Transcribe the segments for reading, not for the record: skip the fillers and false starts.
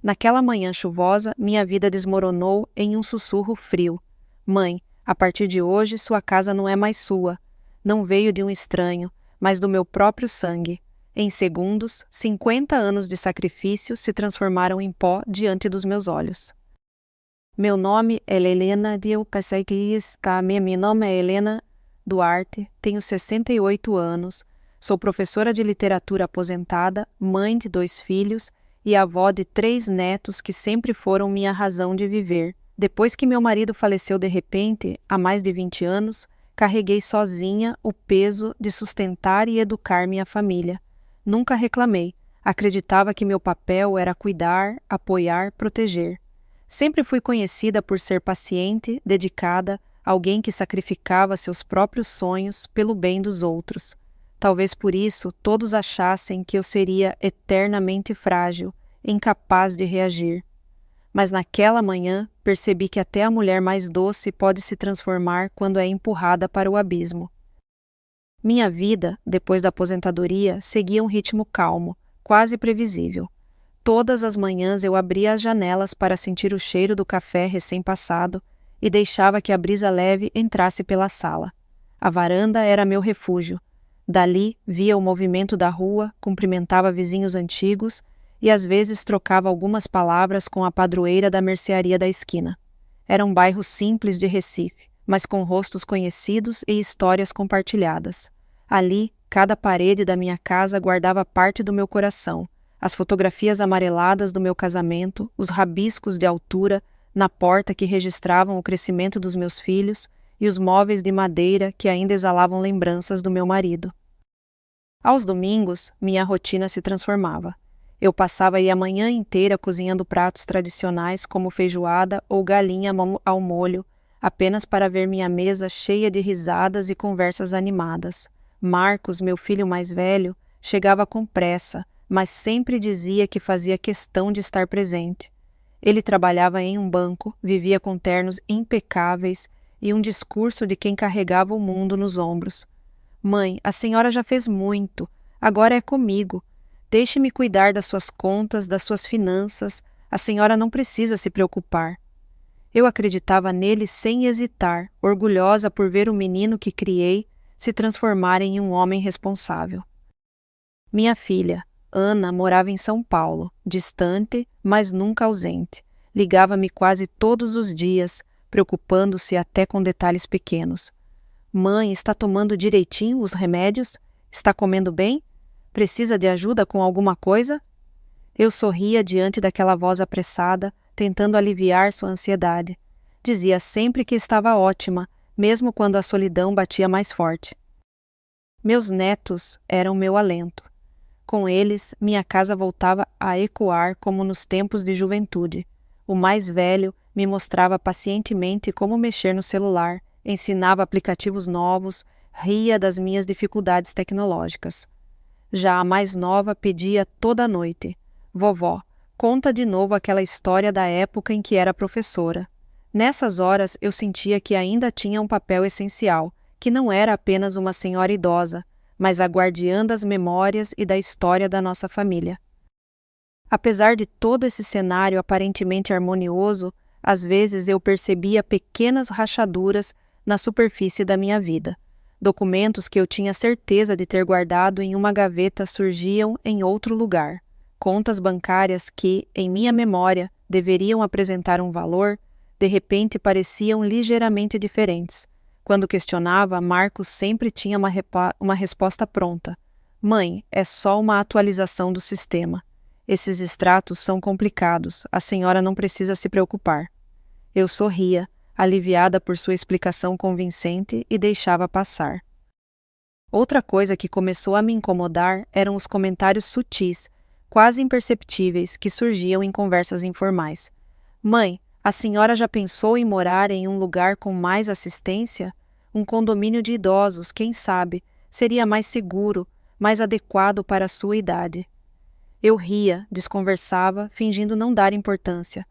Naquela manhã chuvosa, minha vida desmoronou em um sussurro frio. Mãe, a partir de hoje sua casa não é mais sua. Não veio de um estranho, mas do meu próprio sangue. Em segundos, 50 anos de sacrifício se transformaram em pó diante dos meus olhos. Meu nome é Helena Meu nome é Helena Duarte, tenho 68 anos, sou professora de literatura aposentada, mãe de 2 filhos e avó de 3 netos que sempre foram minha razão de viver. Depois que meu marido faleceu de repente, há mais de 20 anos, carreguei sozinha o peso de sustentar e educar minha família. Nunca reclamei, acreditava que meu papel era cuidar, apoiar, proteger. Sempre fui conhecida por ser paciente, dedicada, alguém que sacrificava seus próprios sonhos pelo bem dos outros. Talvez por isso todos achassem que eu seria eternamente frágil, incapaz de reagir. Mas naquela manhã percebi que até a mulher mais doce pode se transformar quando é empurrada para o abismo. Minha vida, depois da aposentadoria, seguia um ritmo calmo, quase previsível. Todas as manhãs eu abria as janelas para sentir o cheiro do café recém-passado e deixava que a brisa leve entrasse pela sala. A varanda era meu refúgio. Dali via o movimento da rua, cumprimentava vizinhos antigos e às vezes trocava algumas palavras com a padroeira da mercearia da esquina. Era um bairro simples de Recife, mas com rostos conhecidos e histórias compartilhadas. Ali, cada parede da minha casa guardava parte do meu coração, as fotografias amareladas do meu casamento, os rabiscos de altura na porta que registravam o crescimento dos meus filhos e os móveis de madeira que ainda exalavam lembranças do meu marido. Aos domingos, minha rotina se transformava. Eu passava aí a manhã inteira cozinhando pratos tradicionais como feijoada ou galinha ao molho, apenas para ver minha mesa cheia de risadas e conversas animadas. Marcos, meu filho mais velho, chegava com pressa, mas sempre dizia que fazia questão de estar presente. Ele trabalhava em um banco, vivia com ternos impecáveis e um discurso de quem carregava o mundo nos ombros. Mãe, a senhora já fez muito, agora é comigo. Deixe-me cuidar das suas contas, das suas finanças, a senhora não precisa se preocupar. Eu acreditava nele sem hesitar, orgulhosa por ver o menino que criei se transformar em um homem responsável. Minha filha, Ana, morava em São Paulo, distante, mas nunca ausente. Ligava-me quase todos os dias, preocupando-se até com detalhes pequenos. Mãe, está tomando direitinho os remédios? Está comendo bem? Precisa de ajuda com alguma coisa? Eu sorria diante daquela voz apressada, tentando aliviar sua ansiedade. Dizia sempre que estava ótima, mesmo quando a solidão batia mais forte. Meus netos eram meu alento. Com eles, minha casa voltava a ecoar como nos tempos de juventude. O mais velho me mostrava pacientemente como mexer no celular, ensinava aplicativos novos, ria das minhas dificuldades tecnológicas. Já a mais nova pedia toda noite: vovó, conta de novo aquela história da época em que era professora. Nessas horas eu sentia que ainda tinha um papel essencial, que não era apenas uma senhora idosa, mas a guardiã das memórias e da história da nossa família. Apesar de todo esse cenário aparentemente harmonioso, às vezes eu percebia pequenas rachaduras na superfície da minha vida. Documentos que eu tinha certeza de ter guardado em uma gaveta surgiam em outro lugar. Contas bancárias que, em minha memória, deveriam apresentar um valor, de repente pareciam ligeiramente diferentes. Quando questionava, Marcos sempre tinha uma resposta pronta. Mãe, é só uma atualização do sistema. Esses extratos são complicados, a senhora não precisa se preocupar. Eu sorria, aliviada por sua explicação convincente, e deixava passar. Outra coisa que começou a me incomodar eram os comentários sutis, quase imperceptíveis, que surgiam em conversas informais. Mãe, a senhora já pensou em morar em um lugar com mais assistência? Um condomínio de idosos, quem sabe, seria mais seguro, mais adequado para a sua idade. Eu ria, desconversava, fingindo não dar importância.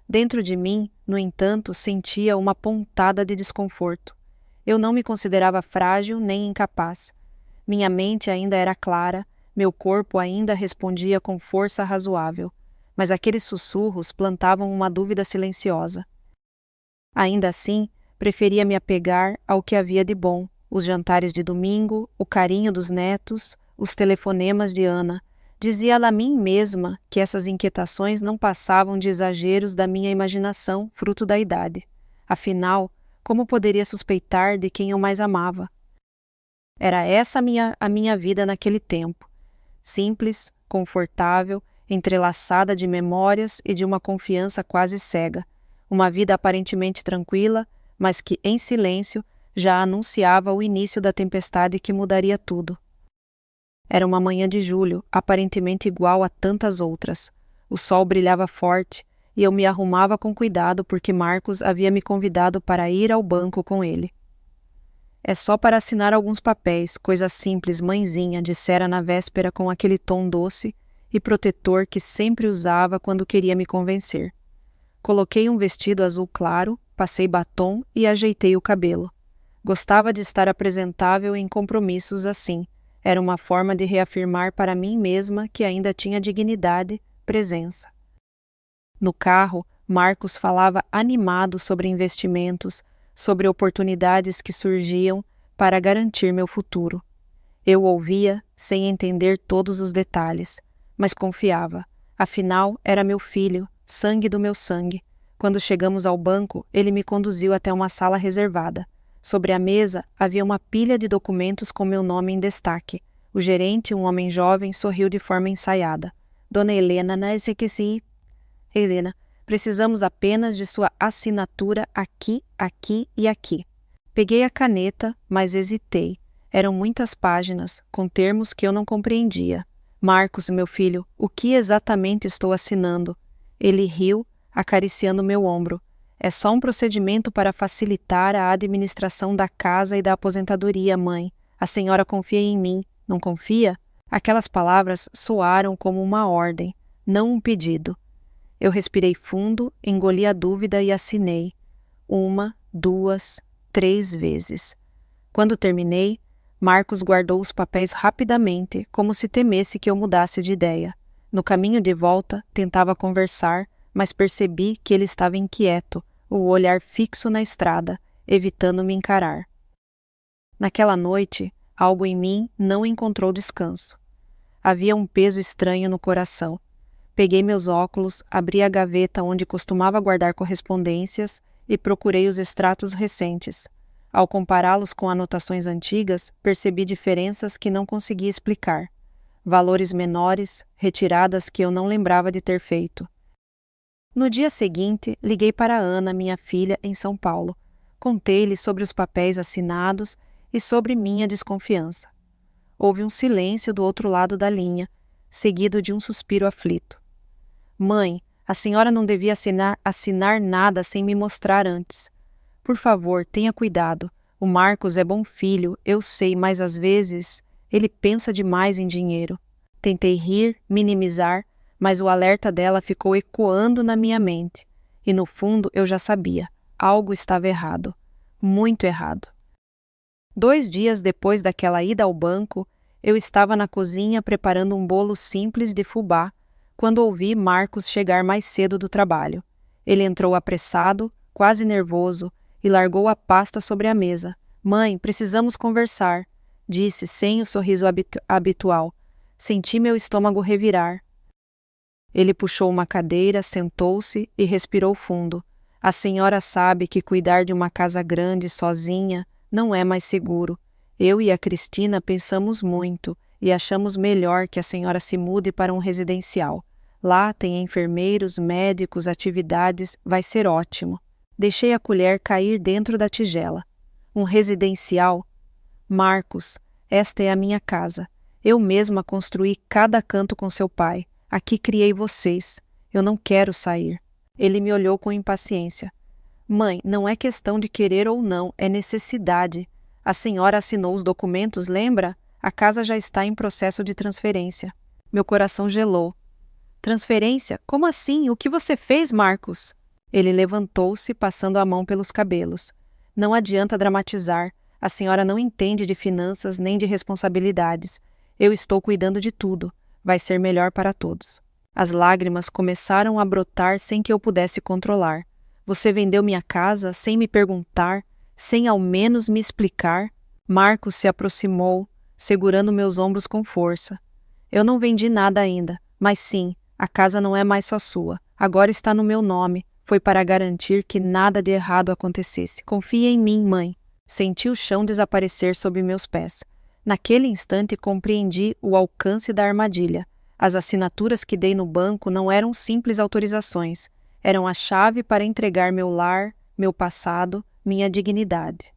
Dentro de mim, no entanto, sentia uma pontada de desconforto. Eu não me considerava frágil nem incapaz. Minha mente ainda era clara, meu corpo ainda respondia com força razoável. mas aqueles sussurros plantavam uma dúvida silenciosa. Ainda assim, preferia me apegar ao que havia de bom: os jantares de domingo, o carinho dos netos, os telefonemas de Ana. Dizia-la a mim mesma que essas inquietações não passavam de exageros da minha imaginação, fruto da idade. Afinal, como poderia suspeitar de quem eu mais amava? Era essa a minha vida naquele tempo. Simples, confortável, entrelaçada de memórias e de uma confiança quase cega. Uma vida aparentemente tranquila, mas que, em silêncio, já anunciava o início da tempestade que mudaria tudo. Era uma manhã de julho, aparentemente igual a tantas outras. O sol brilhava forte e eu me arrumava com cuidado porque Marcos havia me convidado para ir ao banco com ele. É só para assinar alguns papéis, coisa simples, mãezinha, dissera na véspera com aquele tom doce e protetor que sempre usava quando queria me convencer. Coloquei um vestido azul claro, passei batom e ajeitei o cabelo. Gostava de estar apresentável em compromissos assim. Era uma forma de reafirmar para mim mesma que ainda tinha dignidade, presença. No carro, Marcos falava animado sobre investimentos, sobre oportunidades que surgiam para garantir meu futuro. Eu ouvia, sem entender todos os detalhes, mas confiava. Afinal, era meu filho, sangue do meu sangue. Quando chegamos ao banco, ele me conduziu até uma sala reservada. Sobre a mesa havia uma pilha de documentos com meu nome em destaque. O gerente, um homem jovem, sorriu de forma ensaiada. Dona Helena, não esqueci. Helena, precisamos apenas de sua assinatura aqui, aqui e aqui. Peguei a caneta, mas hesitei. Eram muitas páginas, com termos que eu não compreendia. Marcos, meu filho, o que exatamente estou assinando? Ele riu, acariciando meu ombro. É só um procedimento para facilitar a administração da casa e da aposentadoria, mãe. A senhora confia em mim, não confia? Aquelas palavras soaram como uma ordem, não um pedido. Eu respirei fundo, engoli a dúvida e assinei. 1, 2, 3 vezes. Quando terminei, Marcos guardou os papéis rapidamente, como se temesse que eu mudasse de ideia. No caminho de volta, tentava conversar, mas percebi que ele estava inquieto, o olhar fixo na estrada, evitando me encarar. Naquela noite, algo em mim não encontrou descanso. Havia um peso estranho no coração. Peguei meus óculos, abri a gaveta onde costumava guardar correspondências e procurei os extratos recentes. Ao compará-los com anotações antigas, percebi diferenças que não conseguia explicar. Valores menores, retiradas que eu não lembrava de ter feito. No dia seguinte, liguei para Ana, minha filha, em São Paulo. Contei-lhe sobre os papéis assinados e sobre minha desconfiança. Houve um silêncio do outro lado da linha, seguido de um suspiro aflito. Mãe, a senhora não devia assinar nada sem me mostrar antes. Por favor, tenha cuidado. O Marcos é bom filho, eu sei, mas às vezes ele pensa demais em dinheiro. Tentei rir, minimizar, mas o alerta dela ficou ecoando na minha mente. E no fundo eu já sabia, algo estava errado. Muito errado. 2 dias depois daquela ida ao banco, eu estava na cozinha preparando um bolo simples de fubá, quando ouvi Marcos chegar mais cedo do trabalho. Ele entrou apressado, quase nervoso, e largou a pasta sobre a mesa. Mãe, precisamos conversar, disse sem o sorriso habitual. Senti meu estômago revirar. Ele puxou uma cadeira, sentou-se e respirou fundo. A senhora sabe que cuidar de uma casa grande sozinha não é mais seguro. Eu e a Cristina pensamos muito e achamos melhor que a senhora se mude para um residencial. Lá tem enfermeiros, médicos, atividades, vai ser ótimo. Deixei a colher cair dentro da tigela. Um residencial? Marcos, esta é a minha casa. Eu mesma construí cada canto com seu pai. Aqui criei vocês. Eu não quero sair. Ele me olhou com impaciência. Mãe, não é questão de querer ou não, é necessidade. A senhora assinou os documentos, lembra? A casa já está em processo de transferência. Meu coração gelou. Transferência? Como assim? O que você fez, Marcos? Ele levantou-se, passando a mão pelos cabelos. Não adianta dramatizar. A senhora não entende de finanças nem de responsabilidades. Eu estou cuidando de tudo. Vai ser melhor para todos. As lágrimas começaram a brotar sem que eu pudesse controlar. Você vendeu minha casa sem me perguntar, sem ao menos me explicar? Marcos se aproximou, segurando meus ombros com força. Eu não vendi nada ainda, mas sim, a casa não é mais só sua. Agora está no meu nome. Foi para garantir que nada de errado acontecesse. Confie em mim, mãe. Senti o chão desaparecer sob meus pés. Naquele instante compreendi o alcance da armadilha. As assinaturas que dei no banco não eram simples autorizações. Eram a chave para entregar meu lar, meu passado, minha dignidade.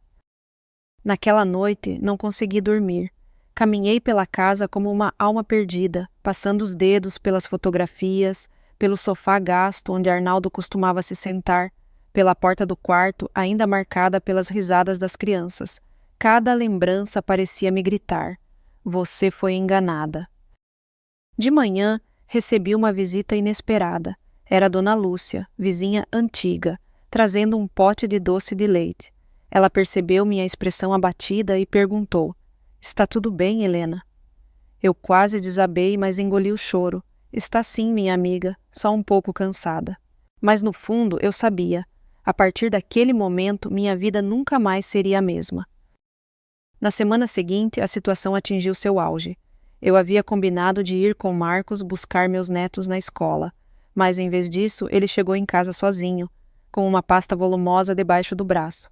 Naquela noite, não consegui dormir. Caminhei pela casa como uma alma perdida, passando os dedos pelas fotografias, pelo sofá gasto onde Arnaldo costumava se sentar, pela porta do quarto ainda marcada pelas risadas das crianças. Cada lembrança parecia me gritar: você foi enganada. De manhã, recebi uma visita inesperada. Era Dona Lúcia, vizinha antiga, trazendo um pote de doce de leite. Ela percebeu minha expressão abatida e perguntou: está tudo bem, Helena? Eu quase desabei, mas engoli o choro. Está sim, minha amiga, só um pouco cansada. Mas no fundo eu sabia. A partir daquele momento, minha vida nunca mais seria a mesma. Na semana seguinte, a situação atingiu seu auge. Eu havia combinado de ir com Marcos buscar meus netos na escola, mas em vez disso, ele chegou em casa sozinho, com uma pasta volumosa debaixo do braço.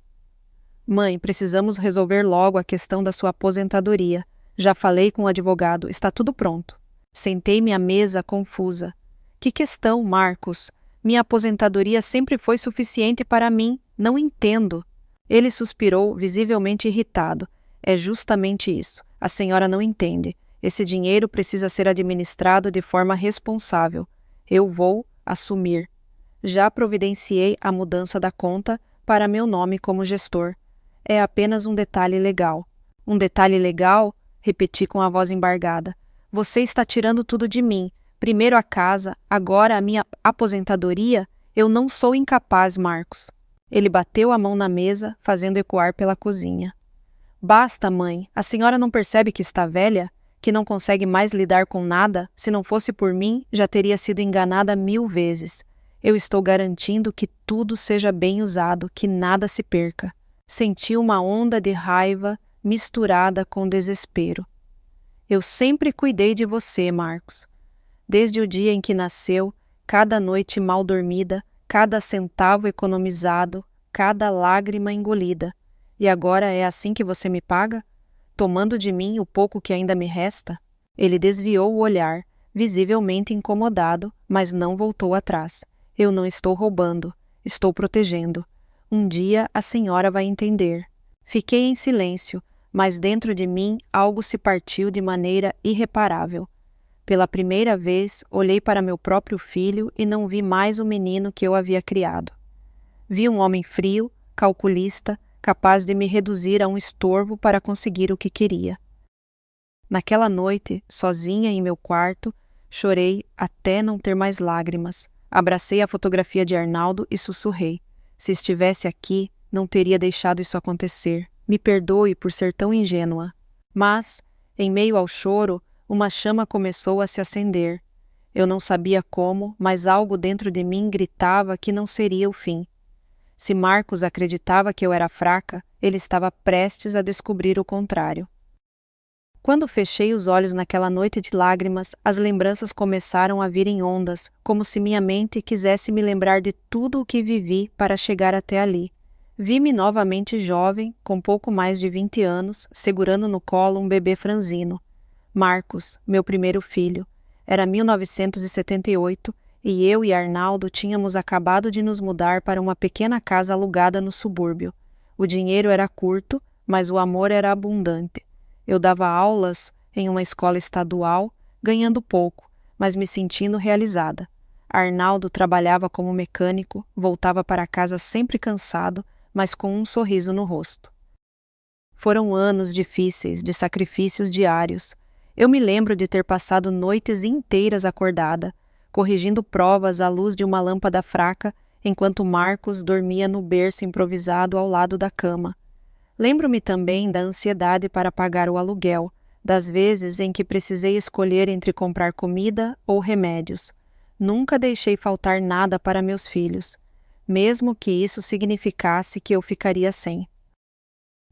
Mãe, precisamos resolver logo a questão da sua aposentadoria. Já falei com o advogado, está tudo pronto. Sentei-me à mesa, confusa. Que questão, Marcos? Minha aposentadoria sempre foi suficiente para mim. Não entendo. Ele suspirou, visivelmente irritado. É justamente isso. A senhora não entende. Esse dinheiro precisa ser administrado de forma responsável. Eu vou assumir. Já providenciei a mudança da conta para meu nome como gestor. É apenas um detalhe legal. Um detalhe legal? Repeti com a voz embargada. Você está tirando tudo de mim. Primeiro a casa, agora a minha aposentadoria? Eu não sou incapaz, Marcos. Ele bateu a mão na mesa, fazendo ecoar pela cozinha. Basta, mãe. A senhora não percebe que está velha? Que não consegue mais lidar com nada? Se não fosse por mim, já teria sido enganada 1000 vezes. Eu estou garantindo que tudo seja bem usado, que nada se perca. Senti uma onda de raiva misturada com desespero. Eu sempre cuidei de você, Marcos. Desde o dia em que nasceu, cada noite mal dormida, cada centavo economizado, cada lágrima engolida. E agora é assim que você me paga? Tomando de mim o pouco que ainda me resta? Ele desviou o olhar, visivelmente incomodado, mas não voltou atrás. Eu não estou roubando, estou protegendo. Um dia a senhora vai entender. Fiquei em silêncio, mas dentro de mim algo se partiu de maneira irreparável. Pela primeira vez, olhei para meu próprio filho e não vi mais o menino que eu havia criado. Vi um homem frio, calculista, capaz de me reduzir a um estorvo para conseguir o que queria. Naquela noite, sozinha em meu quarto, chorei até não ter mais lágrimas. Abracei a fotografia de Arnaldo e sussurrei: se estivesse aqui, não teria deixado isso acontecer. Me perdoe por ser tão ingênua. Mas, em meio ao choro, uma chama começou a se acender. Eu não sabia como, mas algo dentro de mim gritava que não seria o fim. Se Marcos acreditava que eu era fraca, ele estava prestes a descobrir o contrário. Quando fechei os olhos naquela noite de lágrimas, as lembranças começaram a vir em ondas, como se minha mente quisesse me lembrar de tudo o que vivi para chegar até ali. Vi-me novamente jovem, com pouco mais de 20 anos, segurando no colo um bebê franzino. Marcos, meu primeiro filho. Era 1978 e eu e Arnaldo tínhamos acabado de nos mudar para uma pequena casa alugada no subúrbio. O dinheiro era curto, mas o amor era abundante. Eu dava aulas em uma escola estadual, ganhando pouco, mas me sentindo realizada. Arnaldo trabalhava como mecânico, voltava para casa sempre cansado, mas com um sorriso no rosto. Foram anos difíceis, de sacrifícios diários. Eu me lembro de ter passado noites inteiras acordada, corrigindo provas à luz de uma lâmpada fraca, enquanto Marcos dormia no berço improvisado ao lado da cama. Lembro-me também da ansiedade para pagar o aluguel, das vezes em que precisei escolher entre comprar comida ou remédios. Nunca deixei faltar nada para meus filhos, mesmo que isso significasse que eu ficaria sem.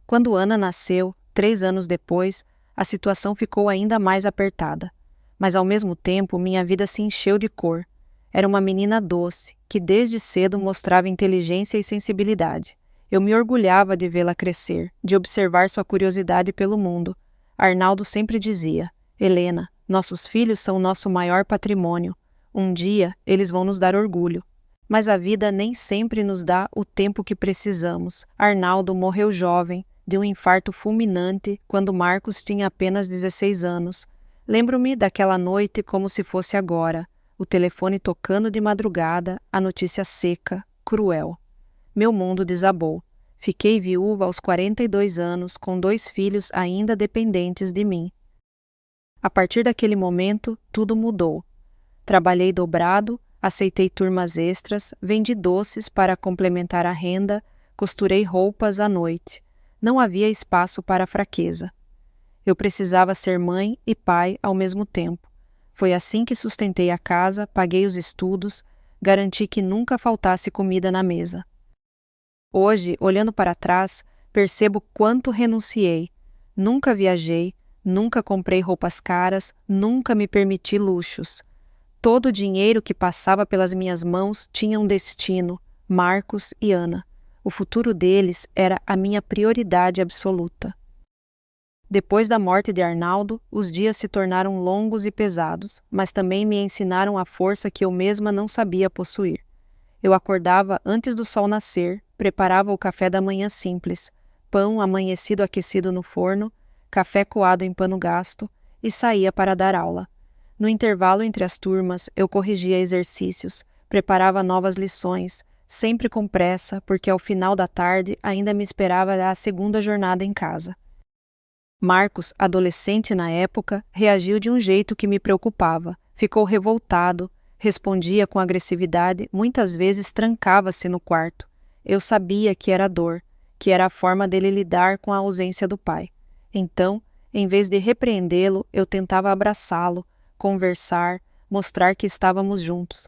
Quando Ana nasceu, 3 anos depois, a situação ficou ainda mais apertada. Mas ao mesmo tempo minha vida se encheu de cor. Era uma menina doce, que desde cedo mostrava inteligência e sensibilidade. Eu me orgulhava de vê-la crescer, de observar sua curiosidade pelo mundo. Arnaldo sempre dizia: Helena, nossos filhos são nosso maior patrimônio. Um dia eles vão nos dar orgulho. Mas a vida nem sempre nos dá o tempo que precisamos. Arnaldo morreu jovem, de um infarto fulminante, quando Marcos tinha apenas 16 anos. Lembro-me daquela noite como se fosse agora. O telefone tocando de madrugada, a notícia seca, cruel. Meu mundo desabou. Fiquei viúva aos 42 anos, com 2 filhos ainda dependentes de mim. A partir daquele momento, tudo mudou. Trabalhei dobrado, aceitei turmas extras, vendi doces para complementar a renda, costurei roupas à noite. Não havia espaço para fraqueza. Eu precisava ser mãe e pai ao mesmo tempo. Foi assim que sustentei a casa, paguei os estudos, garanti que nunca faltasse comida na mesa. Hoje, olhando para trás, percebo quanto renunciei. Nunca viajei, nunca comprei roupas caras, nunca me permiti luxos. Todo o dinheiro que passava pelas minhas mãos tinha um destino: Marcos e Ana. O futuro deles era a minha prioridade absoluta. Depois da morte de Arnaldo, os dias se tornaram longos e pesados, mas também me ensinaram a força que eu mesma não sabia possuir. Eu acordava antes do sol nascer, preparava o café da manhã simples, pão amanhecido aquecido no forno, café coado em pano gasto, e saía para dar aula. No intervalo entre as turmas, eu corrigia exercícios, preparava novas lições, sempre com pressa, porque ao final da tarde ainda me esperava a segunda jornada em casa. Marcos, adolescente na época, reagiu de um jeito que me preocupava. Ficou revoltado, respondia com agressividade, muitas vezes trancava-se no quarto. Eu sabia que era dor, que era a forma dele lidar com a ausência do pai. Então, em vez de repreendê-lo, eu tentava abraçá-lo, conversar, mostrar que estávamos juntos.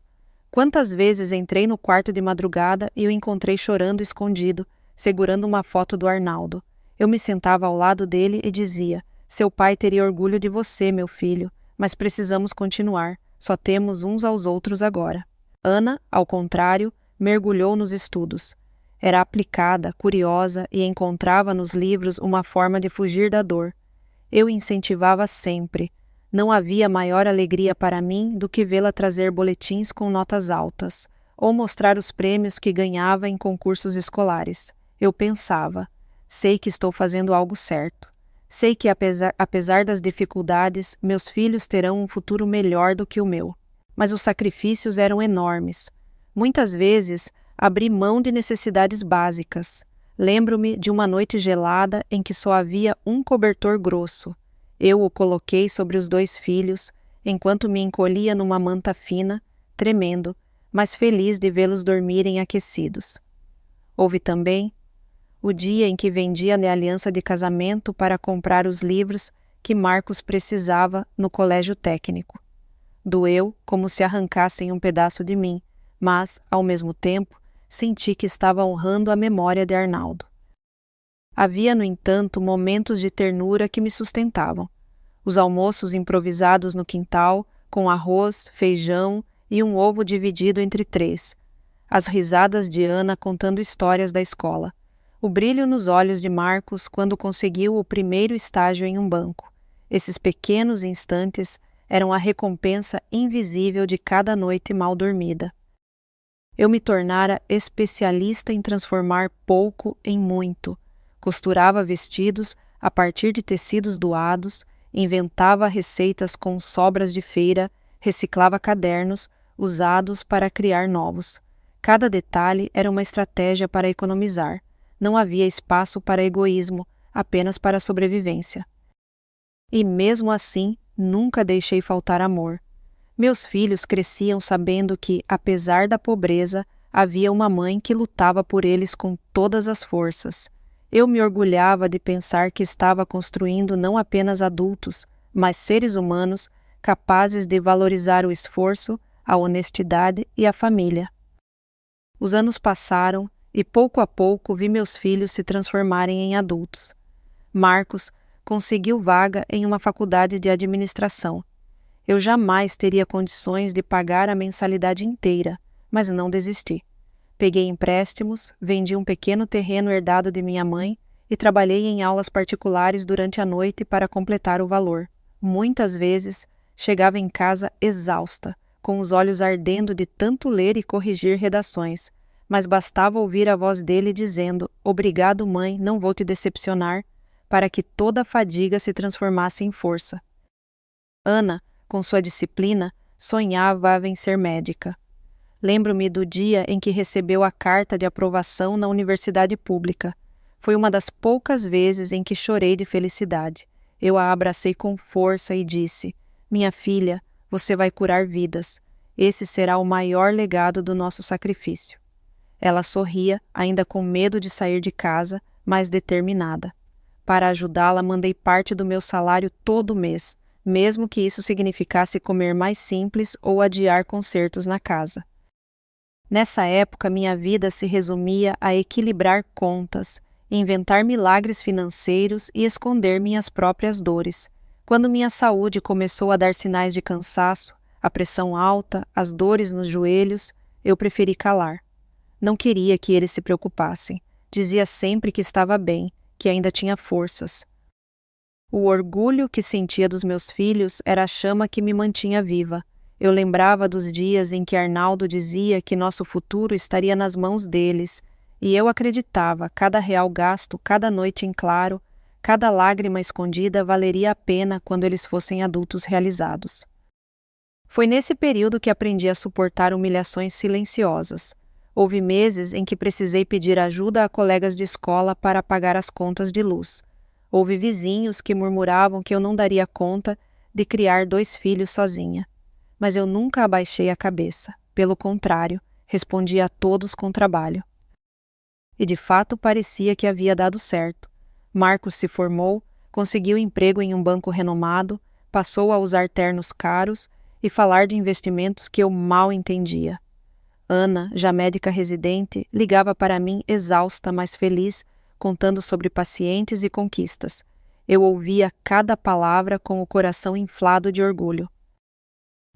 Quantas vezes entrei no quarto de madrugada e o encontrei chorando escondido, segurando uma foto do Arnaldo. Eu me sentava ao lado dele e dizia: seu pai teria orgulho de você, meu filho, mas precisamos continuar, só temos uns aos outros agora. Ana, ao contrário, mergulhou nos estudos. Era aplicada, curiosa e encontrava nos livros uma forma de fugir da dor. Eu incentivava sempre. Não havia maior alegria para mim do que vê-la trazer boletins com notas altas, ou mostrar os prêmios que ganhava em concursos escolares. Eu pensava: sei que estou fazendo algo certo. Sei que, apesar das dificuldades, meus filhos terão um futuro melhor do que o meu. Mas os sacrifícios eram enormes. Muitas vezes, abri mão de necessidades básicas. Lembro-me de uma noite gelada em que só havia um cobertor grosso. Eu o coloquei sobre os 2 filhos, enquanto me encolhia numa manta fina, tremendo, mas feliz de vê-los dormirem aquecidos. Houve também o dia em que vendi a aliança de casamento para comprar os livros que Marcos precisava no colégio técnico. Doeu como se arrancassem um pedaço de mim, mas, ao mesmo tempo, senti que estava honrando a memória de Arnaldo. Havia, no entanto, momentos de ternura que me sustentavam. Os almoços improvisados no quintal, com arroz, feijão e um ovo dividido entre 3. As risadas de Ana contando histórias da escola. O brilho nos olhos de Marcos quando conseguiu o primeiro estágio em um banco. Esses pequenos instantes eram a recompensa invisível de cada noite mal dormida. Eu me tornara especialista em transformar pouco em muito. Costurava vestidos a partir de tecidos doados, inventava receitas com sobras de feira, reciclava cadernos usados para criar novos. Cada detalhe era uma estratégia para economizar. Não havia espaço para egoísmo, apenas para sobrevivência. E mesmo assim, nunca deixei faltar amor. Meus filhos cresciam sabendo que, apesar da pobreza, havia uma mãe que lutava por eles com todas as forças. Eu me orgulhava de pensar que estava construindo não apenas adultos, mas seres humanos capazes de valorizar o esforço, a honestidade e a família. Os anos passaram e pouco a pouco vi meus filhos se transformarem em adultos. Marcos conseguiu vaga em uma faculdade de administração. Eu jamais teria condições de pagar a mensalidade inteira, mas não desisti. Peguei empréstimos, vendi um pequeno terreno herdado de minha mãe e trabalhei em aulas particulares durante a noite para completar o valor. Muitas vezes, chegava em casa exausta, com os olhos ardendo de tanto ler e corrigir redações, mas bastava ouvir a voz dele dizendo: "Obrigado, mãe, não vou te decepcionar", para que toda a fadiga se transformasse em força. Ana, com sua disciplina, sonhava em ser médica. Lembro-me do dia em que recebeu a carta de aprovação na universidade pública. Foi uma das poucas vezes em que chorei de felicidade. Eu a abracei com força e disse: "Minha filha, você vai curar vidas. Esse será o maior legado do nosso sacrifício." Ela sorria, ainda com medo de sair de casa, mas determinada. Para ajudá-la, mandei parte do meu salário todo mês, mesmo que isso significasse comer mais simples ou adiar concertos na casa. Nessa época, minha vida se resumia a equilibrar contas, inventar milagres financeiros e esconder minhas próprias dores. Quando minha saúde começou a dar sinais de cansaço, a pressão alta, as dores nos joelhos, eu preferi calar. Não queria que eles se preocupassem. Dizia sempre que estava bem, que ainda tinha forças. O orgulho que sentia dos meus filhos era a chama que me mantinha viva. Eu lembrava dos dias em que Arnaldo dizia que nosso futuro estaria nas mãos deles, e eu acreditava, cada real gasto, cada noite em claro, cada lágrima escondida valeria a pena quando eles fossem adultos realizados. Foi nesse período que aprendi a suportar humilhações silenciosas. Houve meses em que precisei pedir ajuda a colegas de escola para pagar as contas de luz. Houve vizinhos que murmuravam que eu não daria conta de criar 2 filhos sozinha. Mas eu nunca abaixei a cabeça. Pelo contrário, respondi a todos com trabalho. E de fato parecia que havia dado certo. Marcos se formou, conseguiu emprego em um banco renomado, passou a usar ternos caros e falar de investimentos que eu mal entendia. Ana, já médica residente, ligava para mim exausta, mas feliz, contando sobre pacientes e conquistas. Eu ouvia cada palavra com o coração inflado de orgulho.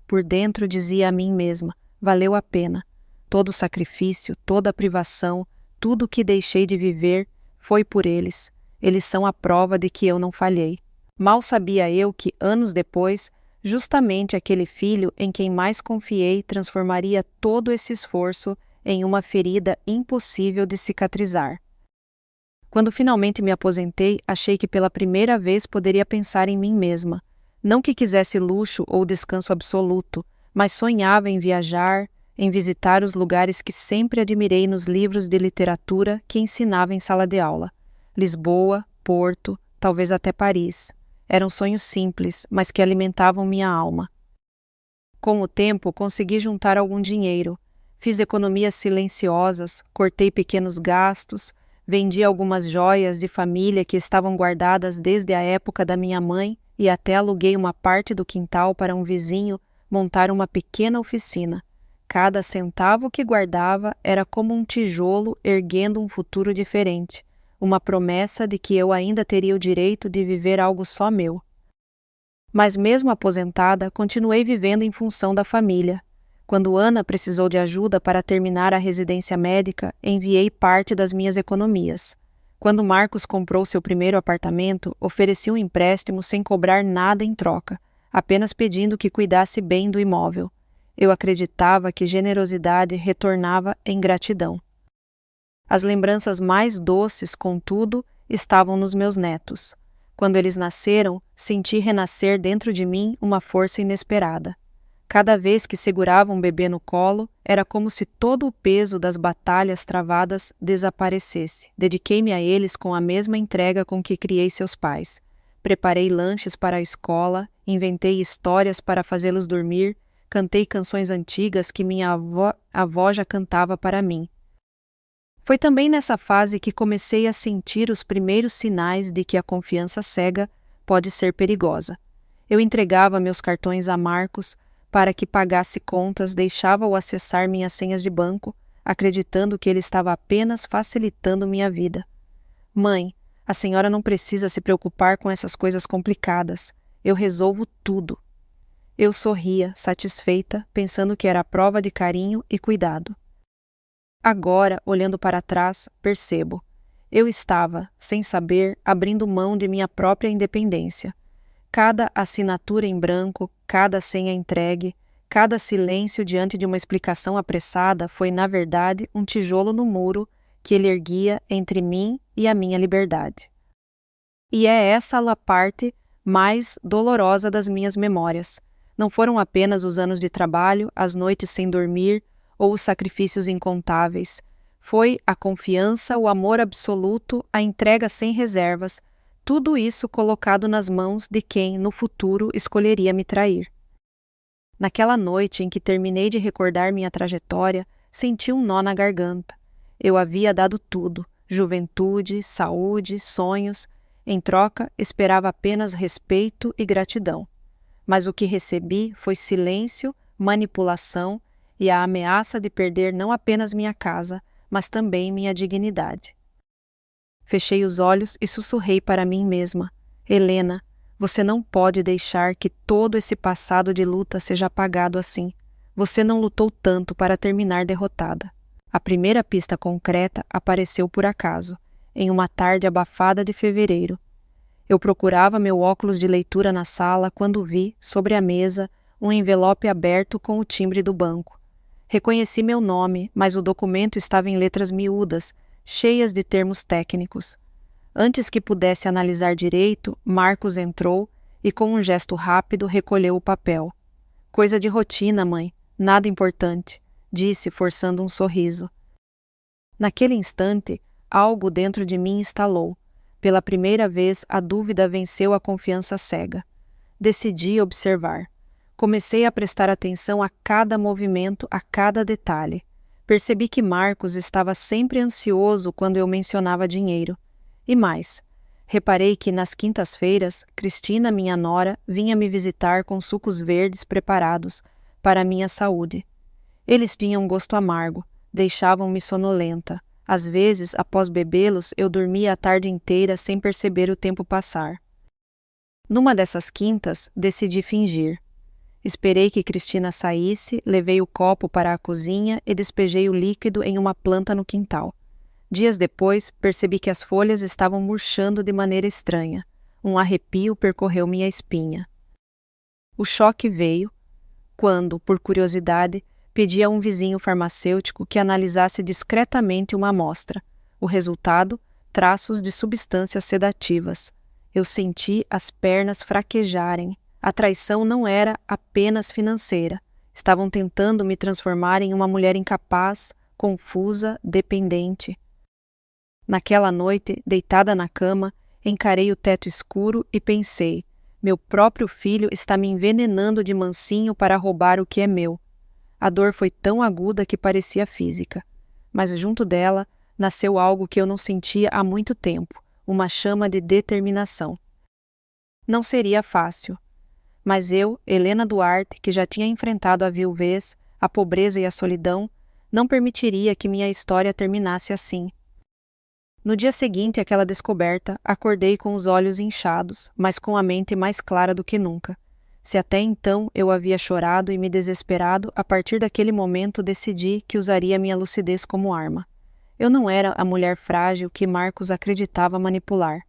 Por dentro dizia a mim mesma: valeu a pena. Todo o sacrifício, toda a privação, tudo o que deixei de viver, foi por eles. Eles são a prova de que eu não falhei. Mal sabia eu que, anos depois, justamente aquele filho em quem mais confiei transformaria todo esse esforço em uma ferida impossível de cicatrizar. Quando finalmente me aposentei, achei que pela primeira vez poderia pensar em mim mesma. Não que quisesse luxo ou descanso absoluto, mas sonhava em viajar, em visitar os lugares que sempre admirei nos livros de literatura que ensinava em sala de aula. Lisboa, Porto, talvez até Paris. Eram sonhos simples, mas que alimentavam minha alma. Com o tempo, consegui juntar algum dinheiro. Fiz economias silenciosas, cortei pequenos gastos, vendi algumas joias de família que estavam guardadas desde a época da minha mãe e até aluguei uma parte do quintal para um vizinho montar uma pequena oficina. Cada centavo que guardava era como um tijolo erguendo um futuro diferente, uma promessa de que eu ainda teria o direito de viver algo só meu. Mas mesmo aposentada, continuei vivendo em função da família. Quando Ana precisou de ajuda para terminar a residência médica, enviei parte das minhas economias. Quando Marcos comprou seu primeiro apartamento, ofereci um empréstimo sem cobrar nada em troca, apenas pedindo que cuidasse bem do imóvel. Eu acreditava que generosidade retornava em gratidão. As lembranças mais doces, contudo, estavam nos meus netos. Quando eles nasceram, senti renascer dentro de mim uma força inesperada. Cada vez que segurava um bebê no colo, era como se todo o peso das batalhas travadas desaparecesse. Dediquei-me a eles com a mesma entrega com que criei seus pais. Preparei lanches para a escola, inventei histórias para fazê-los dormir, cantei canções antigas que minha avó já cantava para mim. Foi também nessa fase que comecei a sentir os primeiros sinais de que a confiança cega pode ser perigosa. Eu entregava meus cartões a Marcos, para que pagasse contas, deixava-o acessar minhas senhas de banco, acreditando que ele estava apenas facilitando minha vida. Mãe, a senhora não precisa se preocupar com essas coisas complicadas. Eu resolvo tudo. Eu sorria, satisfeita, pensando que era prova de carinho e cuidado. Agora, olhando para trás, percebo. Eu estava, sem saber, abrindo mão de minha própria independência. Cada assinatura em branco, cada senha entregue, cada silêncio diante de uma explicação apressada foi, na verdade, um tijolo no muro que ele erguia entre mim e a minha liberdade. E é essa a parte mais dolorosa das minhas memórias. Não foram apenas os anos de trabalho, as noites sem dormir ou os sacrifícios incontáveis. Foi a confiança, o amor absoluto, a entrega sem reservas, tudo isso colocado nas mãos de quem, no futuro, escolheria me trair. Naquela noite em que terminei de recordar minha trajetória, senti um nó na garganta. Eu havia dado tudo, juventude, saúde, sonhos. Em troca, esperava apenas respeito e gratidão. Mas o que recebi foi silêncio, manipulação e a ameaça de perder não apenas minha casa, mas também minha dignidade. Fechei os olhos e sussurrei para mim mesma: Helena, você não pode deixar que todo esse passado de luta seja apagado assim. Você não lutou tanto para terminar derrotada. A primeira pista concreta apareceu por acaso, em uma tarde abafada de fevereiro. Eu procurava meu óculos de leitura na sala quando vi, sobre a mesa, um envelope aberto com o timbre do banco. Reconheci meu nome, mas o documento estava em letras miúdas, cheias de termos técnicos. Antes que pudesse analisar direito, Marcos entrou e, com um gesto rápido, recolheu o papel. Coisa de rotina, mãe, nada importante, disse, forçando um sorriso. Naquele instante, algo dentro de mim estalou. Pela primeira vez, a dúvida venceu a confiança cega. Decidi observar. Comecei a prestar atenção a cada movimento, a cada detalhe. Percebi que Marcos estava sempre ansioso quando eu mencionava dinheiro. E mais, reparei que nas quintas-feiras, Cristina, minha nora, vinha me visitar com sucos verdes preparados para minha saúde. Eles tinham um gosto amargo, deixavam-me sonolenta. Às vezes, após bebê-los, eu dormia a tarde inteira sem perceber o tempo passar. Numa dessas quintas, decidi fingir. Esperei que Cristina saísse, levei o copo para a cozinha e despejei o líquido em uma planta no quintal. Dias depois, percebi que as folhas estavam murchando de maneira estranha. Um arrepio percorreu minha espinha. O choque veio quando, por curiosidade, pedi a um vizinho farmacêutico que analisasse discretamente uma amostra. O resultado, traços de substâncias sedativas. Eu senti as pernas fraquejarem. A traição não era apenas financeira. Estavam tentando me transformar em uma mulher incapaz, confusa, dependente. Naquela noite, deitada na cama, encarei o teto escuro e pensei: meu próprio filho está me envenenando de mansinho para roubar o que é meu. A dor foi tão aguda que parecia física. Mas junto dela, nasceu algo que eu não sentia há muito tempo, uma chama de determinação. Não seria fácil. Mas eu, Helena Duarte, que já tinha enfrentado a viuvez, a pobreza e a solidão, não permitiria que minha história terminasse assim. No dia seguinte àquela descoberta, acordei com os olhos inchados, mas com a mente mais clara do que nunca. Se até então eu havia chorado e me desesperado, a partir daquele momento decidi que usaria minha lucidez como arma. Eu não era a mulher frágil que Marcos acreditava manipular.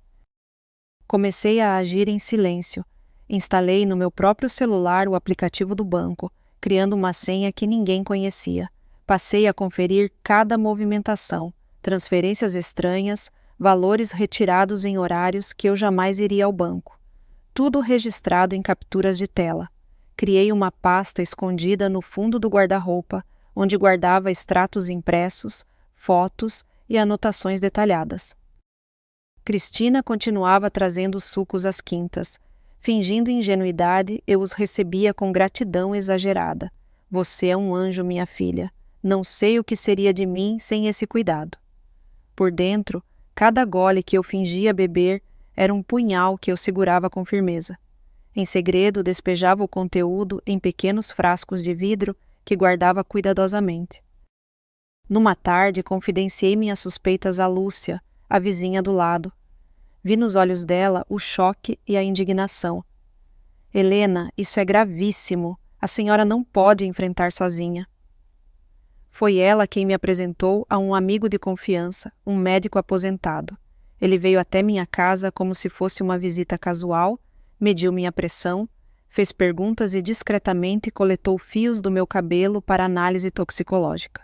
Comecei a agir em silêncio. Instalei no meu próprio celular o aplicativo do banco, criando uma senha que ninguém conhecia. Passei a conferir cada movimentação, transferências estranhas, valores retirados em horários que eu jamais iria ao banco. Tudo registrado em capturas de tela. Criei uma pasta escondida no fundo do guarda-roupa, onde guardava extratos impressos, fotos e anotações detalhadas. Cristina continuava trazendo sucos às quintas. Fingindo ingenuidade, eu os recebia com gratidão exagerada. Você é um anjo, minha filha. Não sei o que seria de mim sem esse cuidado. Por dentro, cada gole que eu fingia beber era um punhal que eu segurava com firmeza. Em segredo, despejava o conteúdo em pequenos frascos de vidro que guardava cuidadosamente. Numa tarde, confidenciei minhas suspeitas a Lúcia, a vizinha do lado. Vi nos olhos dela o choque e a indignação. Helena, isso é gravíssimo. A senhora não pode enfrentar sozinha. Foi ela quem me apresentou a um amigo de confiança, um médico aposentado. Ele veio até minha casa como se fosse uma visita casual, mediu minha pressão, fez perguntas e discretamente coletou fios do meu cabelo para análise toxicológica.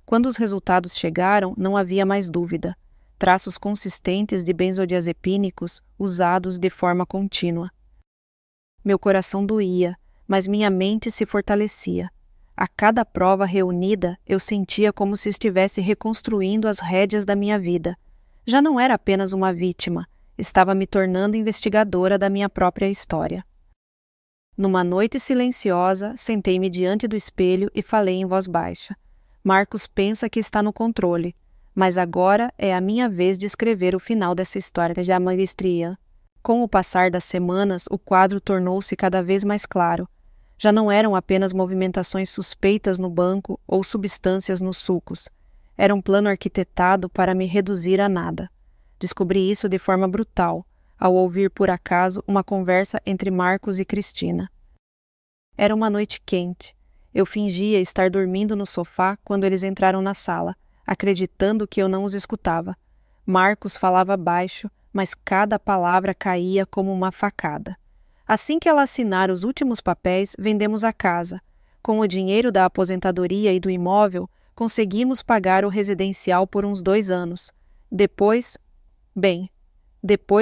Quando os resultados chegaram, não havia mais dúvida. Traços consistentes de benzodiazepínicos usados de forma contínua. Meu coração doía, mas minha mente se fortalecia. A cada prova reunida, eu sentia como se estivesse reconstruindo as rédeas da minha vida. Já não era apenas uma vítima, estava me tornando investigadora da minha própria história. Numa noite silenciosa, sentei-me diante do espelho e falei em voz baixa. Marcos pensa que está no controle, mas agora é a minha vez de escrever o final dessa história de maestria. Com o passar das semanas, o quadro tornou-se cada vez mais claro. Já não eram apenas movimentações suspeitas no banco ou substâncias nos sucos. Era um plano arquitetado para me reduzir a nada. Descobri isso de forma brutal, ao ouvir por acaso uma conversa entre Marcos e Cristina. Era uma noite quente. Eu fingia estar dormindo no sofá quando eles entraram na sala, acreditando que eu não os escutava. Marcos falava baixo, mas cada palavra caía como uma facada. Assim que ela assinar os últimos papéis, vendemos a casa. Com o dinheiro da aposentadoria e do imóvel, conseguimos pagar o residencial por uns 2 anos. Depois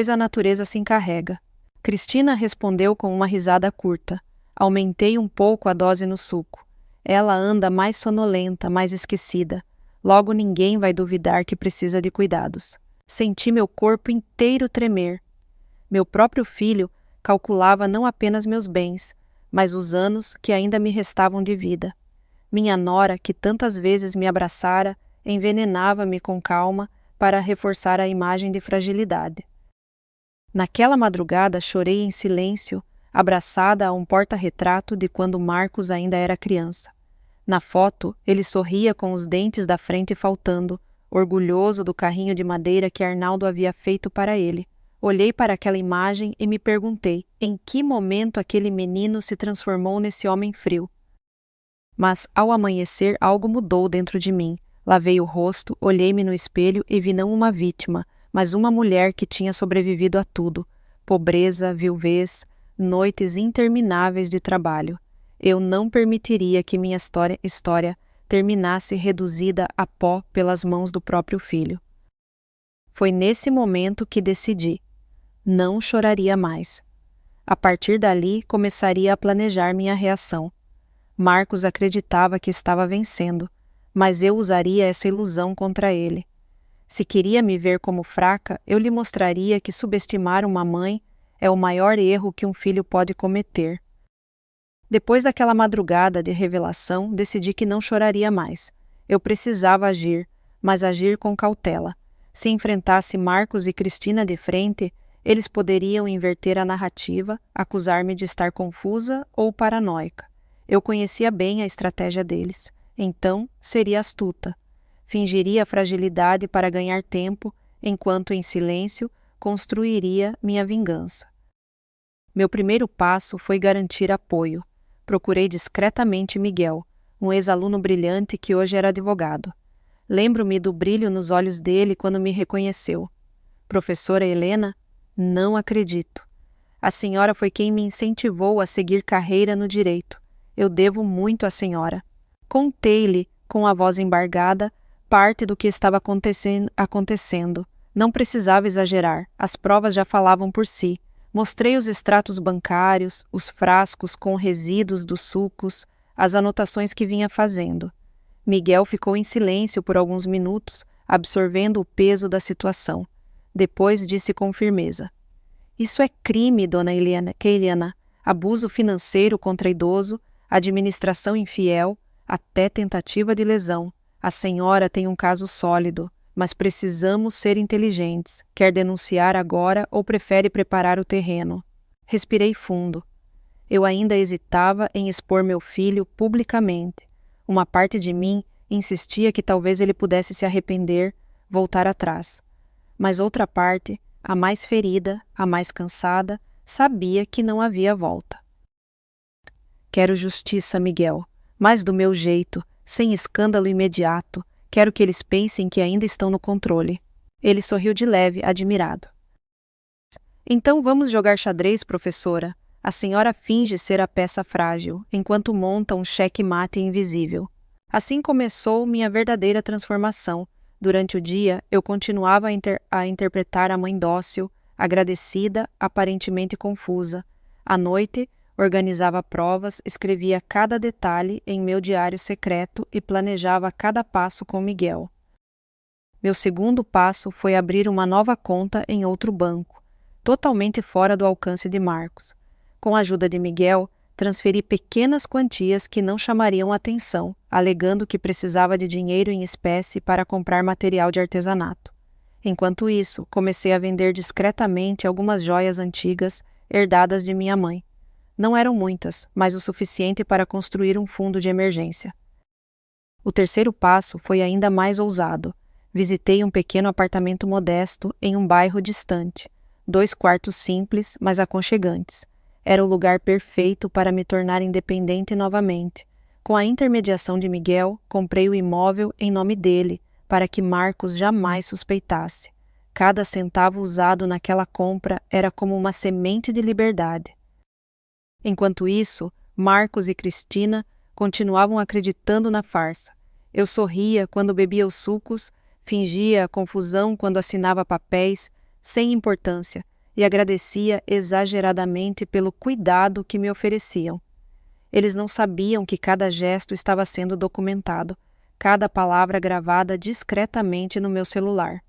a natureza se encarrega. Cristina respondeu com uma risada curta. Aumentei um pouco a dose no suco. Ela anda mais sonolenta, mais esquecida. Logo ninguém vai duvidar que precisa de cuidados. Senti meu corpo inteiro tremer. Meu próprio filho calculava não apenas meus bens, mas os anos que ainda me restavam de vida. Minha nora, que tantas vezes me abraçara, envenenava-me com calma para reforçar a imagem de fragilidade. Naquela madrugada chorei em silêncio, abraçada a um porta-retrato de quando Marcos ainda era criança. Na foto, ele sorria com os dentes da frente faltando, orgulhoso do carrinho de madeira que Arnaldo havia feito para ele. Olhei para aquela imagem e me perguntei em que momento aquele menino se transformou nesse homem frio. Mas, ao amanhecer, algo mudou dentro de mim. Lavei o rosto, olhei-me no espelho e vi não uma vítima, mas uma mulher que tinha sobrevivido a tudo. Pobreza, viuvez, noites intermináveis de trabalho. Eu não permitiria que minha história terminasse reduzida a pó pelas mãos do próprio filho. Foi nesse momento que decidi. Não choraria mais. A partir dali, começaria a planejar minha reação. Marcos acreditava que estava vencendo, mas eu usaria essa ilusão contra ele. Se queria me ver como fraca, eu lhe mostraria que subestimar uma mãe é o maior erro que um filho pode cometer. Depois daquela madrugada de revelação, decidi que não choraria mais. Eu precisava agir, mas agir com cautela. Se enfrentasse Marcos e Cristina de frente, eles poderiam inverter a narrativa, acusar-me de estar confusa ou paranoica. Eu conhecia bem a estratégia deles. Então, seria astuta. Fingiria fragilidade para ganhar tempo, enquanto, em silêncio, construiria minha vingança. Meu primeiro passo foi garantir apoio. Procurei discretamente Miguel, um ex-aluno brilhante que hoje era advogado. Lembro-me do brilho nos olhos dele quando me reconheceu. Professora Helena? Não acredito. A senhora foi quem me incentivou a seguir carreira no direito. Eu devo muito à senhora. Contei-lhe, com a voz embargada, parte do que estava acontecendo. Não precisava exagerar, as provas já falavam por si. Mostrei os extratos bancários, os frascos com resíduos dos sucos, as anotações que vinha fazendo. Miguel ficou em silêncio por alguns minutos, absorvendo o peso da situação. Depois disse com firmeza: "Isso é crime, dona Eliana. Abuso financeiro contra idoso, administração infiel, até tentativa de lesão. A senhora tem um caso sólido, mas precisamos ser inteligentes. Quer denunciar agora ou prefere preparar o terreno?" Respirei fundo. Eu ainda hesitava em expor meu filho publicamente. Uma parte de mim insistia que talvez ele pudesse se arrepender, voltar atrás. Mas outra parte, a mais ferida, a mais cansada, sabia que não havia volta. Quero justiça, Miguel, mas do meu jeito, sem escândalo imediato. Quero que eles pensem que ainda estão no controle. Ele sorriu de leve, admirado. Então vamos jogar xadrez, professora. A senhora finge ser a peça frágil, enquanto monta um xeque-mate invisível. Assim começou minha verdadeira transformação. Durante o dia, eu continuava a interpretar a mãe dócil, agradecida, aparentemente confusa. À noite, organizava provas, escrevia cada detalhe em meu diário secreto e planejava cada passo com Miguel. Meu segundo passo foi abrir uma nova conta em outro banco, totalmente fora do alcance de Marcos. Com a ajuda de Miguel, transferi pequenas quantias que não chamariam atenção, alegando que precisava de dinheiro em espécie para comprar material de artesanato. Enquanto isso, comecei a vender discretamente algumas joias antigas herdadas de minha mãe. Não eram muitas, mas o suficiente para construir um fundo de emergência. O terceiro passo foi ainda mais ousado. Visitei um pequeno apartamento modesto em um bairro distante. 2 quartos simples, mas aconchegantes. Era o lugar perfeito para me tornar independente novamente. Com a intermediação de Miguel, comprei o imóvel em nome dele, para que Marcos jamais suspeitasse. Cada centavo usado naquela compra era como uma semente de liberdade. Enquanto isso, Marcos e Cristina continuavam acreditando na farsa. Eu sorria quando bebia os sucos, fingia confusão quando assinava papéis, sem importância, e agradecia exageradamente pelo cuidado que me ofereciam. Eles não sabiam que cada gesto estava sendo documentado, cada palavra gravada discretamente no meu celular.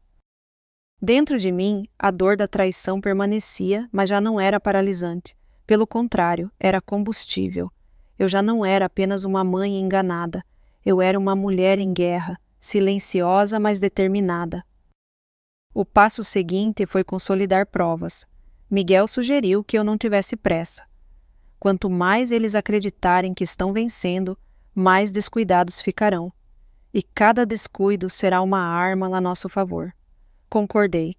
Dentro de mim, a dor da traição permanecia, mas já não era paralisante. Pelo contrário, era combustível. Eu já não era apenas uma mãe enganada. Eu era uma mulher em guerra, silenciosa, mas determinada. O passo seguinte foi consolidar provas. Miguel sugeriu que eu não tivesse pressa. Quanto mais eles acreditarem que estão vencendo, mais descuidados ficarão. E cada descuido será uma arma a nosso favor. Concordei.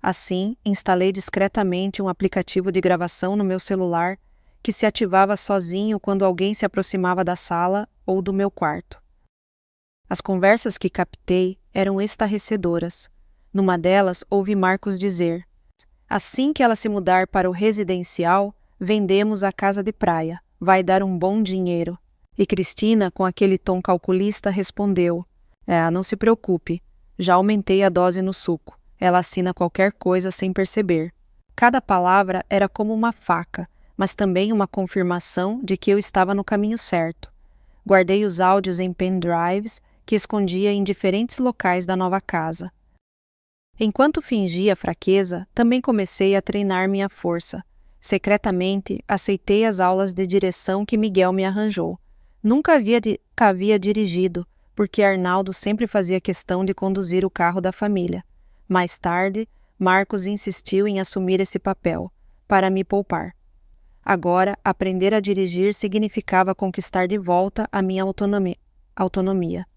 Assim, instalei discretamente um aplicativo de gravação no meu celular que se ativava sozinho quando alguém se aproximava da sala ou do meu quarto. As conversas que captei eram estarrecedoras. Numa delas, ouvi Marcos dizer: assim que ela se mudar para o residencial, vendemos a casa de praia. Vai dar um bom dinheiro. E Cristina, com aquele tom calculista, respondeu: não se preocupe. Já aumentei a dose no suco. Ela assina qualquer coisa sem perceber. Cada palavra era como uma faca, mas também uma confirmação de que eu estava no caminho certo. Guardei os áudios em pendrives que escondia em diferentes locais da nova casa. Enquanto fingia fraqueza, também comecei a treinar minha força. Secretamente, aceitei as aulas de direção que Miguel me arranjou. Nunca havia dirigido, porque Arnaldo sempre fazia questão de conduzir o carro da família. Mais tarde, Marcos insistiu em assumir esse papel, para me poupar. Agora, aprender a dirigir significava conquistar de volta a minha autonomia.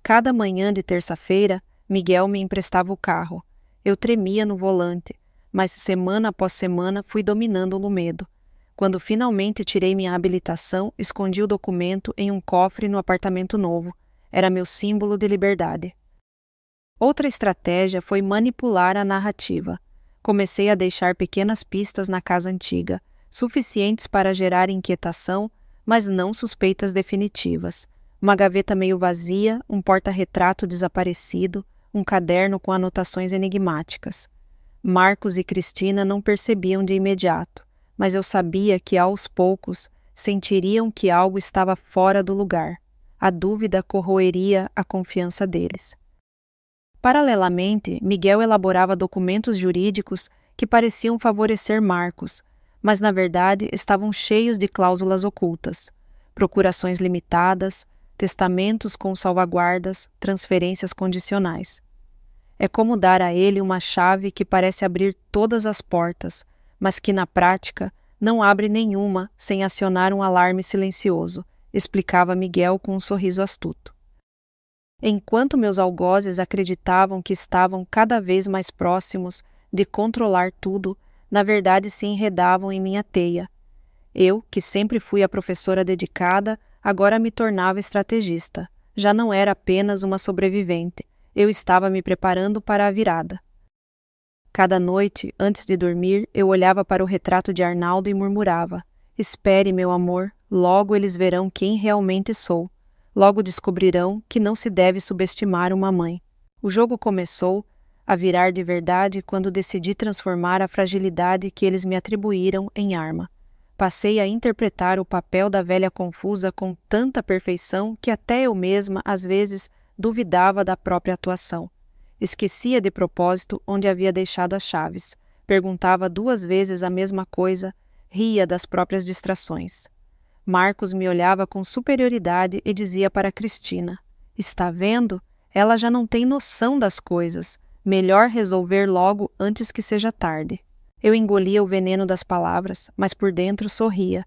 Cada manhã de terça-feira, Miguel me emprestava o carro. Eu tremia no volante, mas semana após semana fui dominando no medo. Quando finalmente tirei minha habilitação, escondi o documento em um cofre no apartamento novo. Era meu símbolo de liberdade. Outra estratégia foi manipular a narrativa. Comecei a deixar pequenas pistas na casa antiga, suficientes para gerar inquietação, mas não suspeitas definitivas. Uma gaveta meio vazia, um porta-retrato desaparecido, um caderno com anotações enigmáticas. Marcos e Cristina não percebiam de imediato, mas eu sabia que, aos poucos, sentiriam que algo estava fora do lugar. A dúvida corroeria a confiança deles. Paralelamente, Miguel elaborava documentos jurídicos que pareciam favorecer Marcos, mas na verdade estavam cheios de cláusulas ocultas, procurações limitadas, testamentos com salvaguardas, transferências condicionais. É como dar a ele uma chave que parece abrir todas as portas, mas que na prática Não abre nenhuma sem acionar um alarme silencioso, explicava Miguel com um sorriso astuto. Enquanto meus algozes acreditavam que estavam cada vez mais próximos de controlar tudo, na verdade se enredavam em minha teia. Eu, que sempre fui a professora dedicada, agora me tornava estrategista. Já não era apenas uma sobrevivente. Eu estava me preparando para a virada. Cada noite, antes de dormir, eu olhava para o retrato de Arnaldo e murmurava: espere, meu amor, logo eles verão quem realmente sou. Logo descobrirão que não se deve subestimar uma mãe. O jogo começou a virar de verdade quando decidi transformar a fragilidade que eles me atribuíram em arma. Passei a interpretar o papel da velha confusa com tanta perfeição que até eu mesma, às vezes, duvidava da própria atuação. Esquecia de propósito onde havia deixado as chaves, perguntava 2 vezes a mesma coisa, ria das próprias distrações. Marcos me olhava com superioridade e dizia para Cristina: está vendo? Ela já não tem noção das coisas. Melhor resolver logo antes que seja tarde. Eu engolia o veneno das palavras, mas por dentro sorria.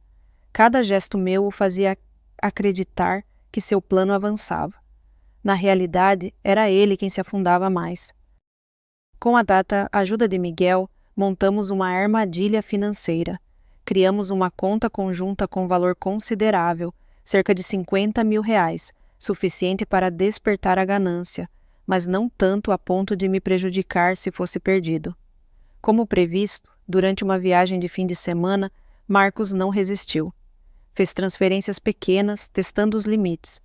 Cada gesto meu o fazia acreditar que seu plano avançava. Na realidade, era ele quem se afundava mais. Com a ajuda de Miguel, montamos uma armadilha financeira. Criamos uma conta conjunta com valor considerável, cerca de R$ 50.000, suficiente para despertar a ganância, mas não tanto a ponto de me prejudicar se fosse perdido. Como previsto, durante uma viagem de fim de semana, Marcos não resistiu. Fez transferências pequenas, testando os limites.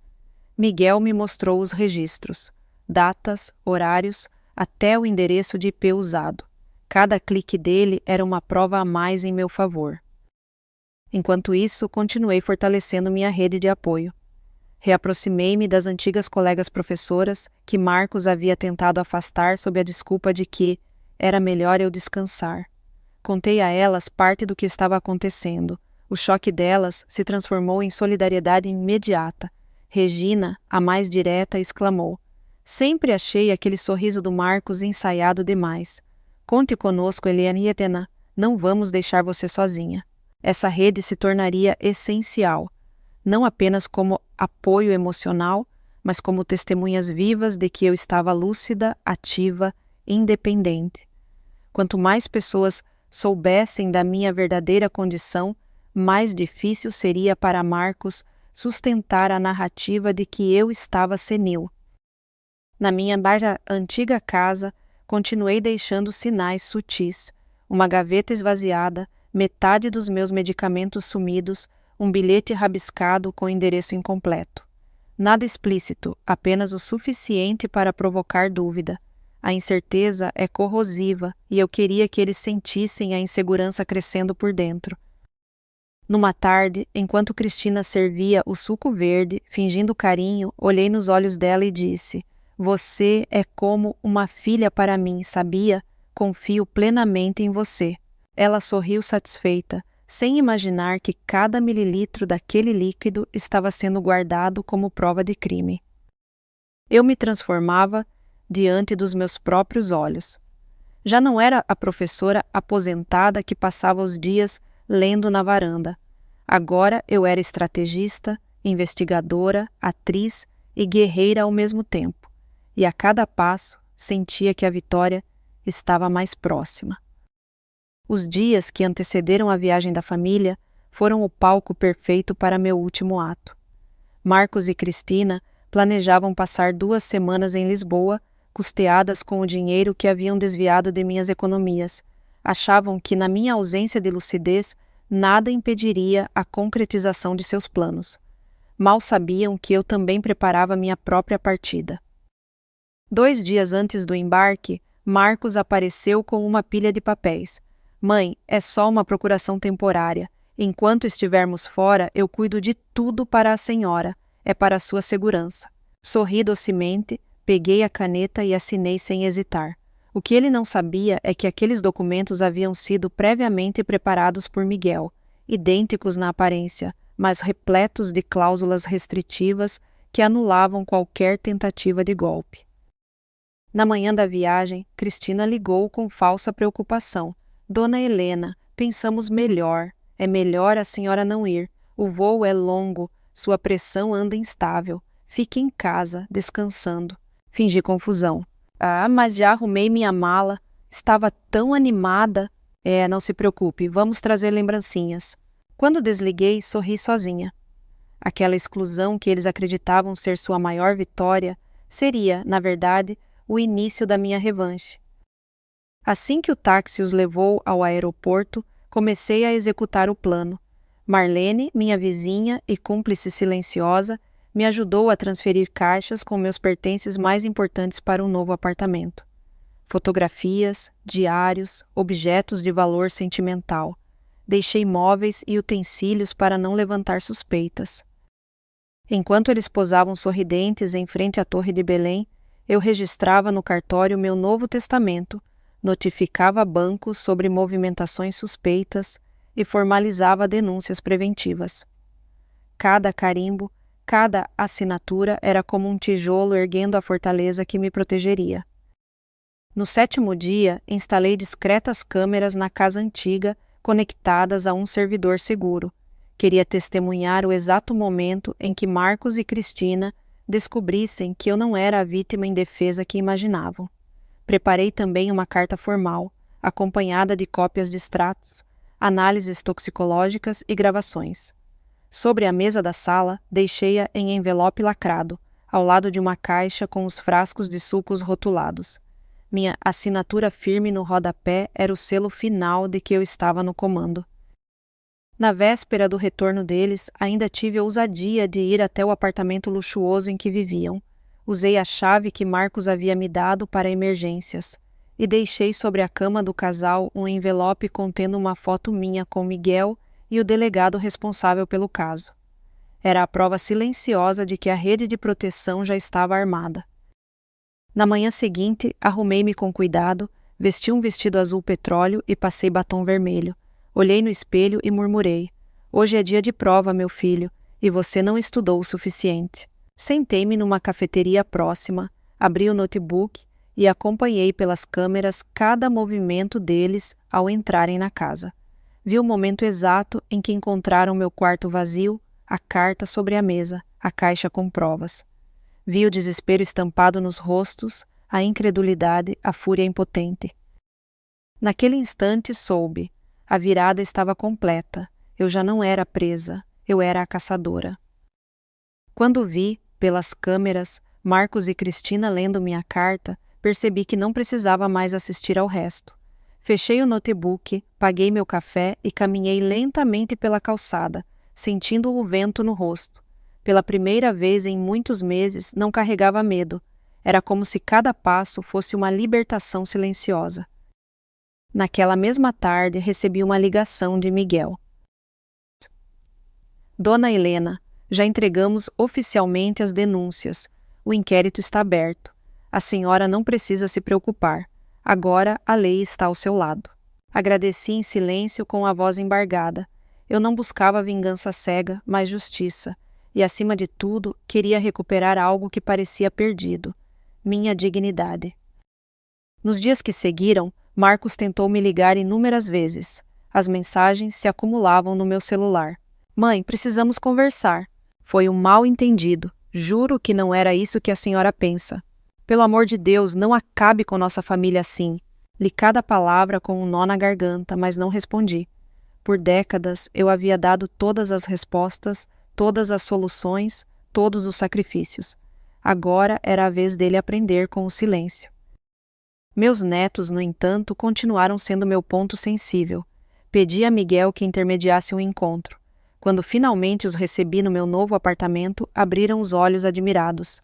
Miguel me mostrou os registros, datas, horários, até o endereço de IP usado. Cada clique dele era uma prova a mais em meu favor. Enquanto isso, continuei fortalecendo minha rede de apoio. Reaproximei-me das antigas colegas professoras que Marcos havia tentado afastar sob a desculpa de que era melhor eu descansar. Contei a elas parte do que estava acontecendo. O choque delas se transformou em solidariedade imediata. Regina, a mais direta, exclamou: sempre achei aquele sorriso do Marcos ensaiado demais. Conte conosco, Eliana, não vamos deixar você sozinha. Essa rede se tornaria essencial, não apenas como apoio emocional, mas como testemunhas vivas de que eu estava lúcida, ativa, independente. Quanto mais pessoas soubessem da minha verdadeira condição, mais difícil seria para Marcos sustentar a narrativa de que eu estava senil. Na minha mais antiga casa, continuei deixando sinais sutis. Uma gaveta esvaziada, metade dos meus medicamentos sumidos, um bilhete rabiscado com endereço incompleto. Nada explícito, apenas o suficiente para provocar dúvida. A incerteza é corrosiva e eu queria que eles sentissem a insegurança crescendo por dentro. Numa tarde, enquanto Cristina servia o suco verde, fingindo carinho, olhei nos olhos dela e disse: você é como uma filha para mim, sabia? Confio plenamente em você. Ela sorriu satisfeita, sem imaginar que cada mililitro daquele líquido estava sendo guardado como prova de crime. Eu me transformava diante dos meus próprios olhos. Já não era a professora aposentada que passava os dias lendo na varanda. Agora eu era estrategista, investigadora, atriz e guerreira ao mesmo tempo. E a cada passo sentia que a vitória estava mais próxima. Os dias que antecederam a viagem da família foram o palco perfeito para meu último ato. Marcos e Cristina planejavam passar 2 semanas em Lisboa, custeadas com o dinheiro que haviam desviado de minhas economias. Achavam que, na minha ausência de lucidez, nada impediria a concretização de seus planos. Mal sabiam que eu também preparava minha própria partida. 2 dias antes do embarque, Marcos apareceu com uma pilha de papéis. Mãe, é só uma procuração temporária. Enquanto estivermos fora, eu cuido de tudo para a senhora. É para a sua segurança. Sorri docemente, peguei a caneta e assinei sem hesitar. O que ele não sabia é que aqueles documentos haviam sido previamente preparados por Miguel, idênticos na aparência, mas repletos de cláusulas restritivas que anulavam qualquer tentativa de golpe. Na manhã da viagem, Cristina ligou com falsa preocupação. Dona Helena, pensamos melhor. É melhor a senhora não ir. O voo é longo, sua pressão anda instável. Fique em casa, descansando. Fingi confusão. Ah, mas já arrumei minha mala. Estava tão animada. Não se preocupe, vamos trazer lembrancinhas. Quando desliguei, sorri sozinha. Aquela exclusão que eles acreditavam ser sua maior vitória seria, na verdade, o início da minha revanche. Assim que o táxi os levou ao aeroporto, comecei a executar o plano. Marlene, minha vizinha e cúmplice silenciosa, me ajudou a transferir caixas com meus pertences mais importantes para um novo apartamento. Fotografias, diários, objetos de valor sentimental. Deixei móveis e utensílios para não levantar suspeitas. Enquanto eles posavam sorridentes em frente à Torre de Belém, eu registrava no cartório meu novo testamento, notificava bancos sobre movimentações suspeitas e formalizava denúncias preventivas. Cada carimbo, cada assinatura era como um tijolo erguendo a fortaleza que me protegeria. No 7º dia, instalei discretas câmeras na casa antiga, conectadas a um servidor seguro. Queria testemunhar o exato momento em que Marcos e Cristina descobrissem que eu não era a vítima indefesa que imaginavam. Preparei também uma carta formal, acompanhada de cópias de extratos, análises toxicológicas e gravações. Sobre a mesa da sala, deixei-a em envelope lacrado, ao lado de uma caixa com os frascos de sucos rotulados. Minha assinatura firme no rodapé era o selo final de que eu estava no comando. Na véspera do retorno deles, ainda tive a ousadia de ir até o apartamento luxuoso em que viviam. Usei a chave que Marcos havia me dado para emergências e deixei sobre a cama do casal um envelope contendo uma foto minha com Miguel e o delegado responsável pelo caso. Era a prova silenciosa de que a rede de proteção já estava armada. Na manhã seguinte, arrumei-me com cuidado, vesti um vestido azul petróleo e passei batom vermelho. Olhei no espelho e murmurei: "Hoje é dia de prova, meu filho, e você não estudou o suficiente." Sentei-me numa cafeteria próxima, abri o notebook e acompanhei pelas câmeras cada movimento deles ao entrarem na casa. Vi o momento exato em que encontraram meu quarto vazio, a carta sobre a mesa, a caixa com provas. Vi o desespero estampado nos rostos, a incredulidade, a fúria impotente. Naquele instante soube. A virada estava completa. Eu já não era presa, eu era a caçadora. Quando vi, pelas câmeras, Marcos e Cristina lendo minha carta, percebi que não precisava mais assistir ao resto. Fechei o notebook, paguei meu café e caminhei lentamente pela calçada, sentindo o vento no rosto. Pela primeira vez em muitos meses, não carregava medo. Era como se cada passo fosse uma libertação silenciosa. Naquela mesma tarde, recebi uma ligação de Miguel. Dona Helena, já entregamos oficialmente as denúncias. O inquérito está aberto. A senhora não precisa se preocupar. Agora a lei está ao seu lado. Agradeci em silêncio com a voz embargada. Eu não buscava vingança cega, mas justiça. E, acima de tudo, queria recuperar algo que parecia perdido: minha dignidade. Nos dias que seguiram, Marcos tentou me ligar inúmeras vezes. As mensagens se acumulavam no meu celular. "Mãe, precisamos conversar." "Foi um mal-entendido. Juro que não era isso que a senhora pensa. Pelo amor de Deus, não acabe com nossa família assim." Li cada palavra com um nó na garganta, mas não respondi. Por décadas, eu havia dado todas as respostas, todas as soluções, todos os sacrifícios. Agora era a vez dele aprender com o silêncio. Meus netos, no entanto, continuaram sendo meu ponto sensível. Pedi a Miguel que intermediasse um encontro. Quando finalmente os recebi no meu novo apartamento, abriram os olhos admirados.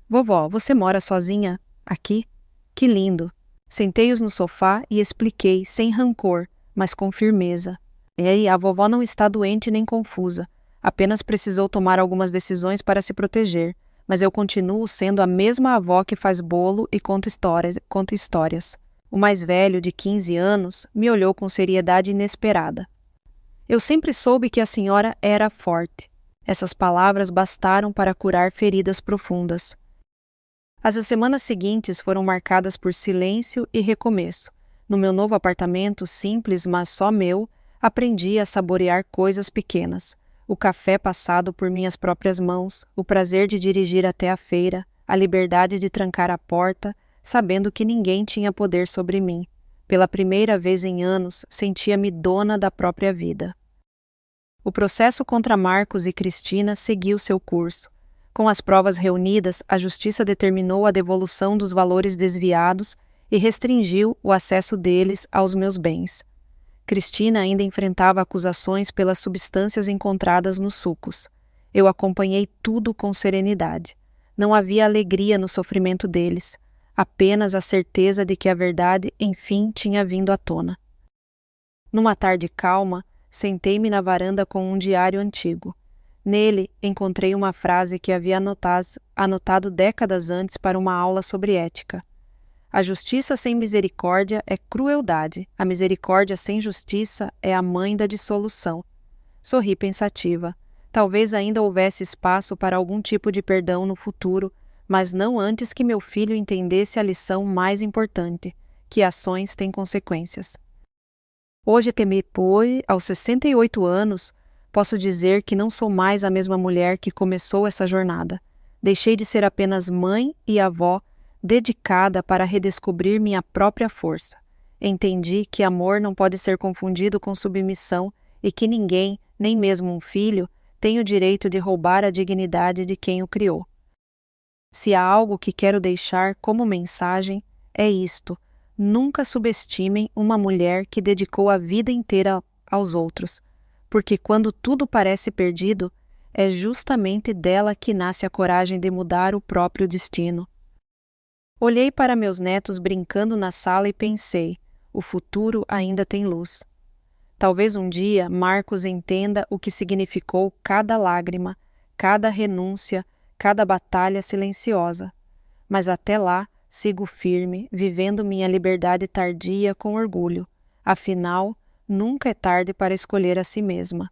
"Vovó, você mora sozinha? Aqui? Que lindo!" Sentei-os no sofá e expliquei, sem rancor, mas com firmeza. "Ei, a vovó não está doente nem confusa. Apenas precisou tomar algumas decisões para se proteger, mas eu continuo sendo a mesma avó que faz bolo e conta histórias. O mais velho, de 15 anos, me olhou com seriedade inesperada. "Eu sempre soube que a senhora era forte." Essas palavras bastaram para curar feridas profundas. As semanas seguintes foram marcadas por silêncio e recomeço. No meu novo apartamento, simples mas só meu, Aprendi a saborear coisas pequenas: o café passado por minhas próprias mãos, o prazer de dirigir até a feira, a liberdade de trancar a porta, sabendo que ninguém tinha poder sobre mim. Pela primeira vez em anos, sentia-me dona da própria vida. O processo contra Marcos e Cristina seguiu seu curso. Com as provas reunidas, a Justiça determinou a devolução dos valores desviados e restringiu o acesso deles aos meus bens. Cristina ainda enfrentava acusações pelas substâncias encontradas nos sucos. Eu acompanhei tudo com serenidade. Não havia alegria no sofrimento deles, apenas a certeza de que a verdade, enfim, tinha vindo à tona. Numa tarde calma, sentei-me na varanda com um diário antigo. Nele, encontrei uma frase que havia anotado décadas antes para uma aula sobre ética. A justiça sem misericórdia é crueldade. A misericórdia sem justiça é a mãe da dissolução. Sorri pensativa. Talvez ainda houvesse espaço para algum tipo de perdão no futuro, mas não antes que meu filho entendesse a lição mais importante, que ações têm consequências. Hoje que me pôs aos 68 anos, posso dizer que não sou mais a mesma mulher que começou essa jornada. Deixei de ser apenas mãe e avó, dedicada para redescobrir minha própria força. Entendi que amor não pode ser confundido com submissão e que ninguém, nem mesmo um filho, tem o direito de roubar a dignidade de quem o criou. Se há algo que quero deixar como mensagem, é isto: nunca subestimem uma mulher que dedicou a vida inteira aos outros, porque quando tudo parece perdido, é justamente dela que nasce a coragem de mudar o próprio destino. Olhei para meus netos brincando na sala e pensei: o futuro ainda tem luz. Talvez um dia Marcos entenda o que significou cada lágrima, cada renúncia, cada batalha silenciosa. Mas até lá, sigo firme, vivendo minha liberdade tardia com orgulho. Afinal, nunca é tarde para escolher a si mesma.